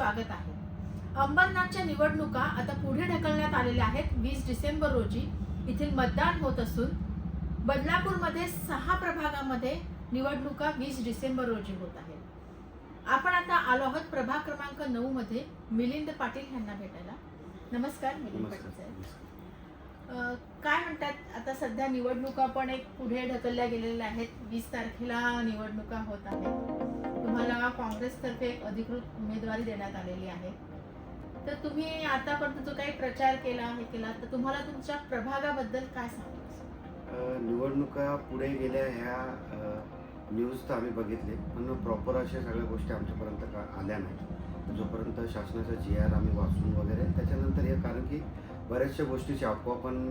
स्वागत आहे. अंबरनाथच्या निवडणुका आता पुढे ढकलण्यात आलेल्या आहेत. 20 डिसेंबर रोजी येथील मतदान होत असून बदलापूरमध्ये 6 प्रभागामध्ये निवडणुका 20 डिसेंबर रोजी होत आहेत. आपण आता आलो आहोत प्रभाग क्रमांक 9 मध्ये मिलिंद पाटील यांना भेटायला. नमस्कार मिलिंद पाटील साहेब. काय म्हणतात, आता सध्या निवडणुका पण एक पुढे ढकलल्या गेलेल्या आहेत. 20 तारखेला निवडणुका होत आहेत. तुम्हाला काँग्रेसतर्फे एक अधिकृत उमेदवारी देण्यात आलेली आहे. तर तुम्ही आतापर्यंत जो काही प्रचार केला तर तुम्हाला तुमच्या प्रभागाबद्दल काय सांगाल? निवडणुका पुढे गेल्या ह्या न्यूज तर आम्ही बघितले, पण प्रॉपर अशा सगळ्या गोष्टी आमच्यापर्यंत आल्या नाही. जोपर्यंत शासनाचा GR आम्ही वाचून वगैरे त्याच्यानंतर हे, कारण की बऱ्याचशा गोष्टीची अफवा पण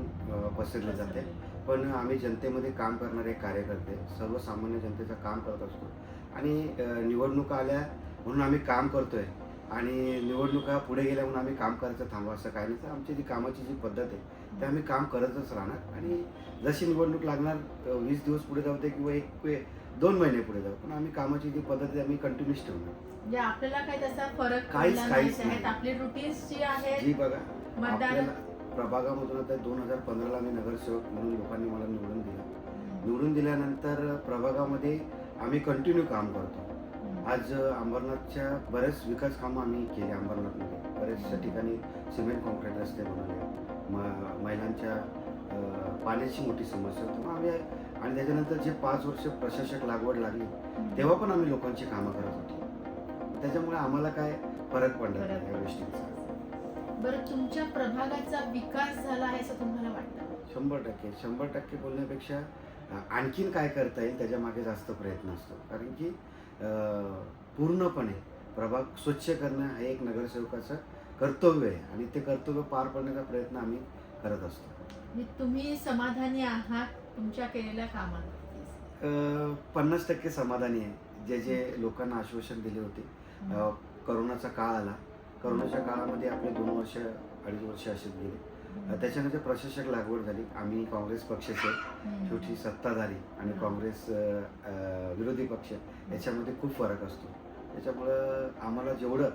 पसरली जाते. पण आम्ही जनतेमध्ये काम करणारे कार्यकर्ते, सर्वसामान्य जनतेचं काम करत असतो आणि निवडणुका आल्या म्हणून आम्ही काम करतोय आणि निवडणुका पुढे गेल्या म्हणून आम्ही काम करायचं थांबवा असं काही नाही. तर आमची जी कामाची जी पद्धत आहे ते आम्ही काम करतच राहणार आणि जशी निवडणूक लागणार 20 दिवस पुढे जाऊ दे किंवा 2 महिने पुढे जाऊ, पण आम्ही कामाची जी पद्धत आहे आम्ही कंटिन्यूस ठेवणार. म्हणजे आपल्याला काही तसा फरक काहीच नाही. आपली रुटीन्स जी आहेत जी बघा, मतदान आपल्याला प्रभागामधून आता 2015ला मी नगरसेवक म्हणून लोकांनी मला निवडून दिला. निवडून दिल्यानंतर प्रभागामध्ये आम्ही कंटिन्यू काम करतो. आज अंबरनाथच्या बरेच विकास कामं आम्ही केली. अंबरनाथमध्ये बऱ्याचशा ठिकाणी सिमेंट कॉन्क्रीट रस्ते बनवले. महिलांच्या पाण्याची मोठी समस्या होती आम्ही, आणि त्याच्यानंतर जे 5 वर्ष प्रशासक लागवड लागली तेव्हा पण आम्ही लोकांची कामं करत होतो. त्याच्यामुळे आम्हाला काय फरक पडला नाही या गोष्टींचा. बरं, तुमच्या प्रभागाचा विकास झाला आहे असं तुम्हाला वाटतं? 100% बोलण्यापेक्षा आणखीन काय करता येईल त्याच्या मागे जास्त प्रयत्न असतो. कारण की पूर्णपणे प्रभाग स्वच्छ करणं हे एक नगरसेवकाचं कर्तव्य आहे आणि ते कर्तव्य पार पाडण्याचा प्रयत्न आम्ही करत असतो. तुम्ही समाधानी आहात तुमच्या केलेल्या कामात? 50% समाधानी आहे. जे लोकांना आश्वासन दिले होते. करोनाचा काळ आला. करोनाच्या काळामध्ये आपले 2 वर्ष 2.5 वर्ष असेच गेले. त्याच्यानंतर प्रशासक लागवड झाली. आम्ही काँग्रेस पक्षाचे, शेवटी सत्ताधारी आणि काँग्रेस विरोधी पक्ष याच्यामध्ये खूप फरक असतो. त्याच्यामुळं आम्हाला जेवढं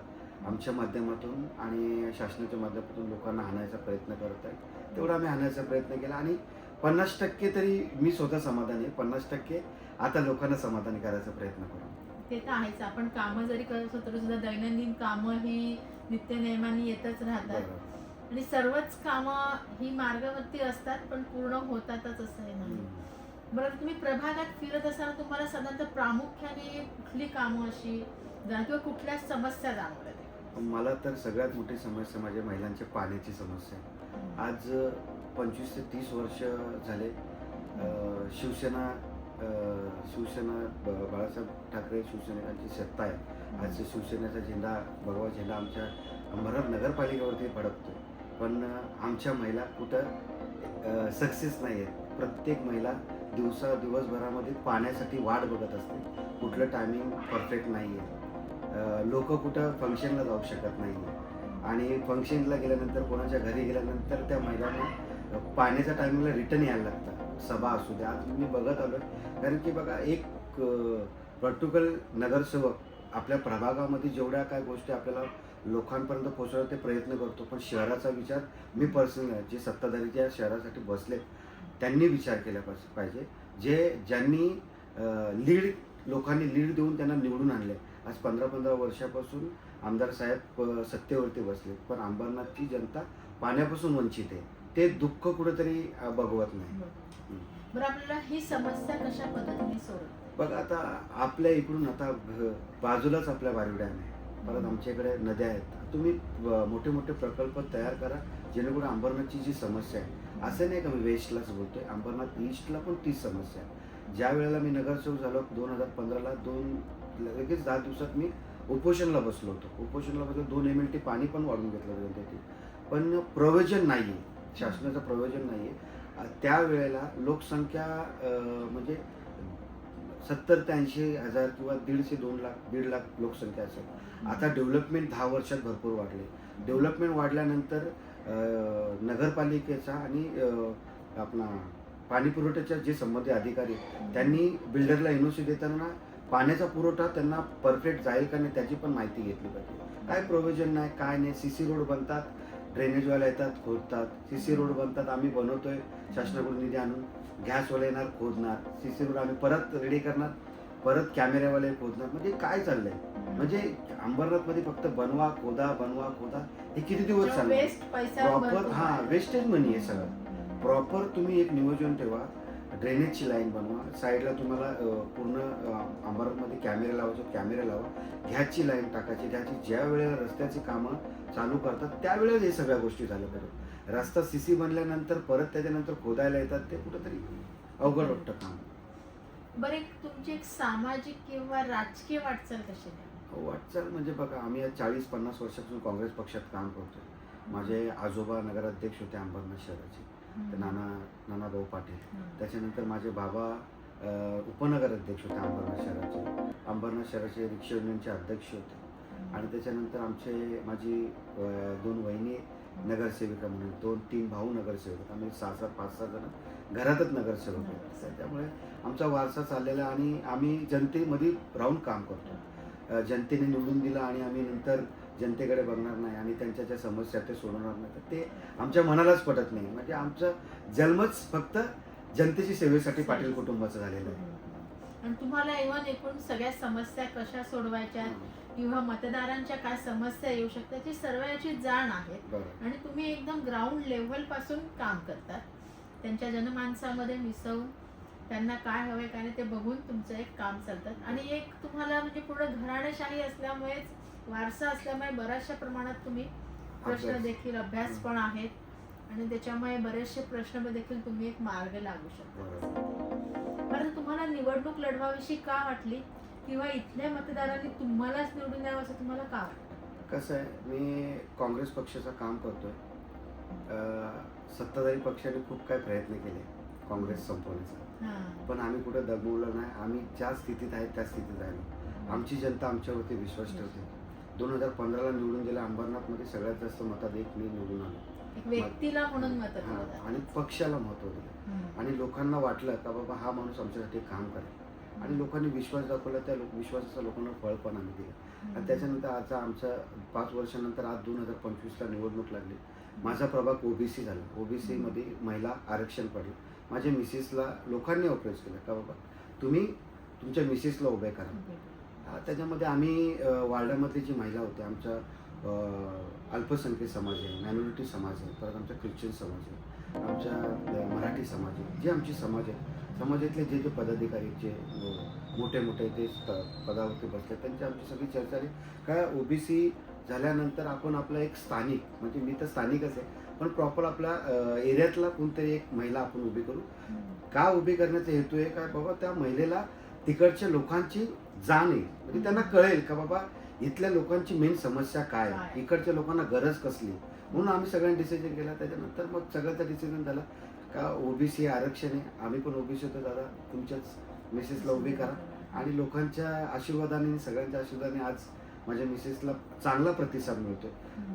आमच्या माध्यमातून आणि शासनाच्या माध्यमातून लोकांना आणायचा प्रयत्न करत आहे तेवढं आम्ही आणायचा प्रयत्न केला आणि 50% तरी मी स्वतः समाधानी आहे. 50% आता लोकांना समाधानी करायचा प्रयत्न करू. ते तर आहेच. आपण कामं जरी करत असलो तरी सुद्धा दैनंदिन कामं ही नित्यनेमाने येतच राहतात आणि सर्वच कामं ही मार्गावरती असतात पण पूर्ण होतातच असं हे नाही. बरं, तुम्ही प्रभागात फिरत असताना तुम्हाला साधारणतः प्रामुख्याने कुठली कामं अशी किंवा कुठल्या समस्या जाणवल्या? मला तर सगळ्यात मोठी समस्या माझ्या महिलांच्या पाण्याची समस्या आहे. आज 25 ते 30 वर्ष झाले शिवसेना बाळासाहेब ठाकरे शिवसैनिकांची सत्ता आहे. आज शिवसेनेचा झेंडा, भगवा झेंडा आमच्या अंबरनाथ नगरपालिकेवरती फडकतो, पण आमच्या महिला कुठं सक्सेस नाही आहेत. प्रत्येक महिला दिवसभरामध्ये पाण्यासाठी वाट बघत असते. कुठलं टायमिंग परफेक्ट नाही आहे. लोक कुठं फंक्शनला जाऊ शकत नाही आणि फंक्शनला गेल्यानंतर कोणाच्या घरी गेल्यानंतर त्या महिलांना पाण्याच्या टायमिंगला रिटर्न यायला लागतं. सभा असू द्या. आज मी बघत आलो आहे, कारण की बघा, एक पर्टिक्युलर नगरसेवक आपल्या प्रभागामध्ये जेवढ्या काय गोष्टी आपल्याला लोकांपर्यंत पोहोचवण्याचा ते प्रयत्न करतो, पण शहराचा विचार मी पर्सनल जे सत्ताधारी ज्या शहरासाठी बसले त्यांनी विचार केला पाहिजे. ज्यांनी लोकांनी लीड देऊन त्यांना निवडून आणले. आज 15-15 वर्षापासून आमदार साहेब सत्तेवरती बसले, पण अंबरनाथची जनता पाण्यापासून वंचित आहे. ते दुःख कुठेतरी बघवत नाही. बरं, आपल्याला ही समस्या कशा पद्धतीने सोडवते? बघा, आता आपल्या इकडून आता बाजूलाच आपल्या बारवी डॅम आहे. परत आमच्याकडे नद्या आहेत. तुम्ही मोठे मोठे प्रकल्प तयार करा जेणेकरून अंबरनाथची जी समस्या आहे, असं नाही का मी वेस्टलाच बोलतोय, अंबरनाथ ईस्टला पण तीच समस्या आहे. ज्या वेळेला मी नगरसेवक झालो 2015ला, लगेच 10 दिवसात मी उपोषणला बसलो होतो. 2 MLT पाणी पण वाढून घेतलं होतं, पण प्रयोजन नाही आहे, शासनाचं प्रयोजन नाही आहे. त्यावेळेला लोकसंख्या म्हणजे 70 ते 80 हजार किंवा 1.5 लाख लोकसंख्या असेल. आता डेव्हलपमेंट 10 वर्षात भरपूर वाढले. डेव्हलपमेंट वाढल्यानंतर नगरपालिकेचा आणि आपला पाणी पुरवठ्याच्या जे संबंधित अधिकारी त्यांनी बिल्डरला NOC देताना पाण्याचा पुरवठा त्यांना परफेक्ट जाईल का नाही त्याची पण माहिती घेतली पाहिजे. काय प्रोव्हिजन नाही, काय नाही. CC रोड बनतात, ड्रेनेजवाले येतात, खोदतात. CC रोड बनतात, आम्ही बनवतोय शासनाकडून निधी आणून. गॅसवाले येणार, खोदणार. CC रोड आम्ही परत रेडी करणार, परत कॅमेऱ्यावाले खोदणार. म्हणजे काय चाललंय? म्हणजे अंबरनाथमध्ये फक्त बनवा खोदा हे किती दिवस चालणार? वेस्ट पैसा प्रॉपर वेस्टेज मनी आहे सगळं. प्रॉपर तुम्ही एक नियोजन ठेवा, ड्रेनेजची लाईन बनवा, साईडला तुम्हाला पूर्ण अंबरनाथमध्ये कॅमेरे लावायचे, कॅमेरे लावा, गॅसची लाईन टाकायची. त्याची ज्या वेळेला रस्त्याची कामं चालू करतात त्यावेळेस हे सगळ्या गोष्टी झाल्या पाहिजे. रस्ता CC बनल्यानंतर परत त्याच्यानंतर खोदायला येतात, ते कुठंतरी अवघड वाटतं काम. बरं, तुमची एक सामाजिक किंवा राजकीय वाटचाल कशी आहे? वाटचाल म्हणजे बघा, आम्ही या 40-50 वर्षापासून काँग्रेस पक्षात काम करतो. माझे आजोबा नगराध्यक्ष होते अंबरनाथ शहराचे, ते नानाभाऊ पाटील. त्याच्यानंतर माझे बाबा उपनगराध्यक्ष होते अंबरनाथ शहराचे. अंबरनाथ शहराचे रिक्षा युनियनचे अध्यक्ष होते. आणि त्याच्यानंतर माझी 2 वहिनी नगरसेविका म्हणून, 2-3 भाऊ नगरसेवक. आम्ही 6-7, 5-6 जण घरातच नगरसेवक होतो. त्यामुळे आमचा वारसा चाललेला आणि आम्ही जनतेमध्ये राहून काम करतो. जनतेने निवडून दिलं आणि आम्ही नंतर जनतेकडे बघणार नाही आणि त्यांच्या ज्या समस्या ते सोडवणार नाही, तर ते आमच्या मनालाच पटत नाही. म्हणजे आमचं जन्मच फक्त जनतेची सेवेसाठी पाटील कुटुंबाचं झालेलं आहे. आणि तुम्हाला एकूण सगळ्या समस्या कशा सोडवायच्या किंवा मतदारांच्या काय समस्या येऊ शकतात ही सर्व याची जाण आहे. आणि तुम्ही एकदम ग्राउंड लेवल पासून काम करतात, त्यांच्या जनमानसामध्ये मिसळून त्यांना काय हवे काय नाही ते बघून तुमचं एक काम चालतात. आणि एक तुम्हाला म्हणजे पूर्ण घराणेशाही असल्यामुळेच, वारसा असल्यामुळे बऱ्याचशा प्रमाणात तुम्ही प्रश्न देखील अभ्यास पण आहेत आणि त्याच्यामुळे बरेचसे प्रश्न देखील तुम्ही एक मार्ग लागू शकता. बरं, तुम्हाला निवडणूक लढवाविषयी का वाटली किंवा इथल्या मतदारांनी तुम्हालाच निवडून द्यावं असं तुम्हाला का वाटतं? कसं आहे, मी काँग्रेस पक्षाचं काम करतोय. सत्ताधारी पक्षाने खूप काही प्रयत्न केले काँग्रेस संपवण्याचा, पण आम्ही कुठं दगमवलं नाही. आम्ही ज्या स्थितीत आहे त्या स्थितीत राहिलो. आमची जनता आमच्यावरती विश्वास ठेवते. 2015ला निवडून दिलं. अंबरनाथमध्ये सगळ्यात जास्त मताधिक मी निवडून आलो. एक व्यक्तीला म्हणून मत आणि पक्षाला महत्त्व दिलं आणि लोकांना वाटलं का बाबा हा माणूस आमच्यासाठी काम करेल आणि लोकांनी विश्वास दाखवला. त्या विश्वासाचं लोकांना फळ पण आम्ही दिलं. आणि त्याच्यानंतर आता आमचं 5 वर्षानंतर आज 2025ला निवडणूक लागली. माझा प्रभाग OBC झाला. OBCमध्ये महिला आरक्षण पडलं. माझ्या मिसेसला लोकांनी अप्रोच केलं का बाबा तुम्ही तुमच्या मिसेसला उभे करा. त्याच्यामध्ये आम्ही वार्डामधली जी महिला होते, आमच्या अल्पसंख्याक समाज आहे, मायनॉरिटी समाज आहे, परत आमचा ख्रिश्चन समाज आहे, आमच्या मराठी समाज आहे, जे आमची समाज आहे, समाजातले जे पदाधिकारी जे मोठे ते पदावरती बसले त्यांची आमची सगळी चर्चा झाली का OBC झाल्यानंतर आपण आपला एक स्थानिक, म्हणजे मी तर स्थानिकच आहे, पण प्रॉपर आपल्या एरियातला कोणतरी एक महिला आपण उभी करू. का उभी करण्याचा हेतू आहे का बाबा त्या महिलेला तिकडच्या लोकांची जाण येईल, म्हणजे त्यांना कळेल का बाबा इथल्या लोकांची मेन समस्या काय, इकडच्या लोकांना गरज कसली. म्हणून आम्ही सगळ्यांनी डिसिजन केला. त्याच्यानंतर मग सगळ्याचा डिसिजन झाला का OBC आरक्षण आहे. आम्ही पण OBC होतो दादा, तुमच्याच मिसेसला उभी करा. आणि लोकांच्या आशीर्वादाने, सगळ्यांच्या आशीर्वादाने आज माझ्या मिसेसला चांगला प्रतिसाद मिळतो,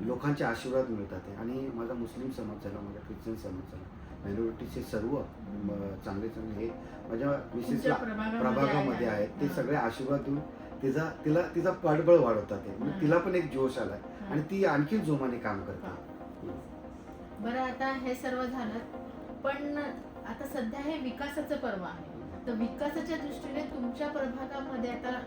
लोकांचे आशीर्वाद मिळतात. आणि माझा मुस्लिम समाज झाला, माझा ख्रिश्चन समाज झाला, मायनॉरिटीचे सर्व चांगले हे माझ्या मिसेसला प्रभागामध्ये आहेत. ते सगळे आशीर्वाद देऊन तिचा पाठबळ वाढवतात. म्हणजे तिला पण एक जोश आलाय आणि ती आणखी जोमाने काम करते. बरं, आता हे सर्व झालं, पण आता सध्या हे विकासाचं पर्व आहे, तर विकासाच्या दृष्टीने तुमच्या प्रभागामध्ये आता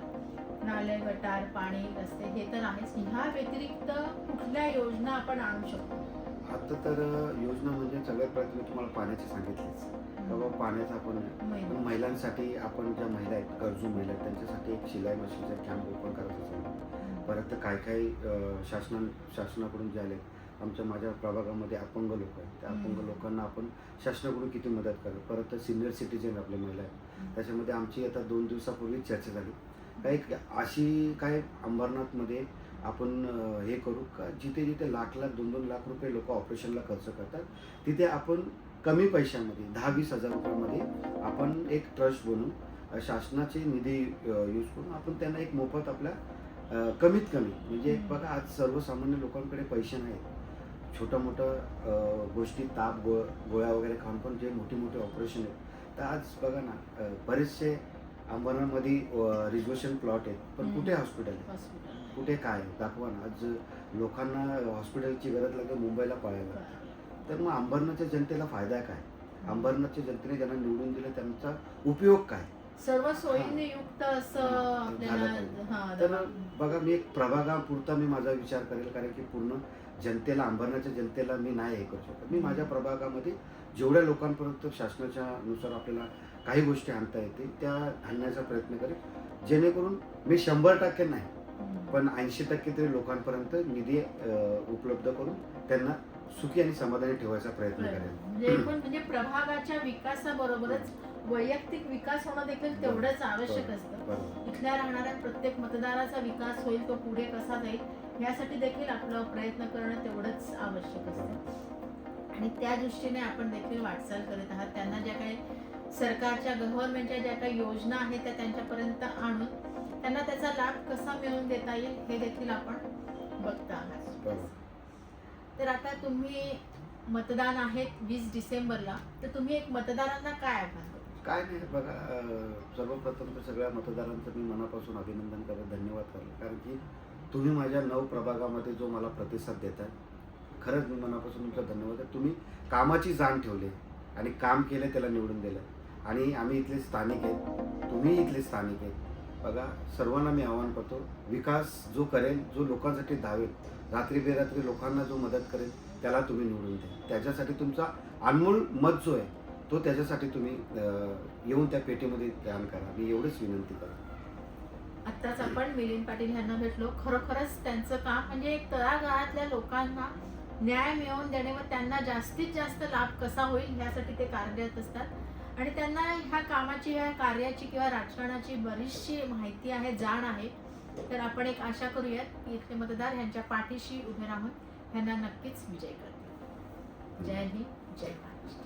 नाले, गटार, पाणी, रस्ते हे तर आहेच, ह्या व्यतिरिक्त कुठल्या योजना आपण आणू शकतो? आता तर योजना म्हणजे सगळ्यात प्रयत्न तुम्हाला पाण्याची सांगितलीच. बाबा पाण्याचा आपण महिलांसाठी, आपण ज्या महिला आहेत, गरजू महिला आहेत, त्यांच्यासाठी एक शिलाई मशीनचा कॅम्प ओपन करायचा असेल. परत काही शासनाकडून जे आले, माझ्या प्रभागामध्ये अपंग लोक आहेत, त्या अपंग लोकांना आपण शासनाकडून किती मदत करू. परत सिनियर सिटीजन आपल्या महिला आहेत, त्याच्यामध्ये आमची आता 2 दिवसापूर्वी चर्चा झाली काही अशी काय अंबरनाथमध्ये आपण हे करू का जिथे लाख 2-2 लाख रुपये लोक ऑपरेशनला खर्च करतात, तिथे आपण कमी पैशामध्ये 10-20 हजार रुपयामध्ये आपण एक ट्रस्ट बनवून शासनाचे निधी यूज करून आपण त्यांना एक मोफत आपल्या कमीत कमी, म्हणजे बघा आज सर्वसामान्य लोकांकडे पैसे नाहीत, छोट्या मोठ्या गोष्टी ताप गोळ्या वगैरे खाऊन पण जे मोठी ऑपरेशन आहेत, तर आज बघा ना बरेचसे अंबरनाथमध्ये रिझर्वेशन प्लॉट आहेत, पण कुठे हॉस्पिटल आहे, हॉस्पिटल कुठे काय आहे? दाखवा ना. आज लोकांना हॉस्पिटलची गरज लागते मुंबईला पळायला. तर मग अंबरनाथच्या जनतेला फायदा काय? अंबरनाथच्या जनतेने ज्यांना निवडून दिलं त्यांचा उपयोग काय? सर्व सोयीने युक्त असं आपल्याला तर बघा, मी एक प्रभागापुरता मी माझा विचार करेल, कारण की पूर्ण जनतेला, अंबरनाथच्या जनतेला मी नाही हे करू शकत. मी माझ्या प्रभागामध्ये जेवढ्या लोकांपर्यंत शासनाच्या नुसार आपल्याला काही गोष्टी आणता येतील त्या आणण्याचा प्रयत्न करेल, जेणेकरून मी 100% नाही पण 80% तरी लोकांपर्यंत निधी उपलब्ध करून त्यांना सुखी आणि समाधानी ठेवायचा प्रयत्न करेल. म्हणजे प्रभागाच्या विकासाबरोबरच वैयक्तिक विकास होणं देखील तेवढंच आवश्यक असतं. बरोबर. इथल्या राहणाऱ्या प्रत्येक मतदाराचा विकास होईल, तो पुढे कसा जाईल यासाठी देखील आपलं प्रयत्न करणं तेवढंच आवश्यक असतं. आणि त्या दृष्टीने आपण देखील वाटचाल करत आहात. त्यांना ज्या काही सरकारच्या गव्हर्नमेंटच्या ज्या काही योजना आहेत त्या त्यांच्यापर्यंत आणून त्यांना त्याचा लाभ कसा मिळवून देता येईल हे देखील आपण बघता आहात. बरोबर. तर आता तुम्ही मतदान आहेत 20 डिसेंबरला, तर तुम्ही एक मतदारांना काय आव्हान करता? काय नाही बघा, सर्वप्रथम तर सगळ्या मतदारांचं मी मनापासून अभिनंदन करत धन्यवाद करेल, कारण की तुम्ही माझ्या 9 प्रभागामध्ये जो मला प्रतिसाद देताय, खरंच मी मनापासून तुमचा धन्यवाद आहे. तुम्ही कामाची जाण ठेवली आणि काम केलं, त्याला निवडून दिलं. आणि आम्ही इथले स्थानिक आहेत, तुम्ही इथले स्थानिक आहेत. बघा, सर्वांना मी आवाहन करतो, विकास जो करेल, जो लोकांसाठी धावेल, रात्री बेरात्री लोकांना जो मदत करेल त्याला तुम्ही निवडून द्या. त्याच्यासाठी तुमचा अनमोल मत जो आहे तो त्याच्यासाठी तुम्ही येऊन त्या पेटीमध्ये दान करा. मी एवढंच विनंती करतो. आत्ताच आपण मिलिंद पाटील यांना भेटलो. खरोखरच त्यांचं काम म्हणजे एक तळागाळातल्या लोकांना न्याय मिळवून देणे व त्यांना जास्तीत जास्त लाभ कसा होईल यासाठी ते कार्यरत असतात. आणि त्यांना ह्या कामाची, ह्या कार्याची किंवा राजकारणाची बरीचशी माहिती आहे, जाण आहे. तर आपण एक आशा करूयात की इथले मतदार ह्यांच्या पाठीशी उभे राहून ह्यांना नक्कीच विजय करतील. जय हिंद, जय महाराष्ट्र.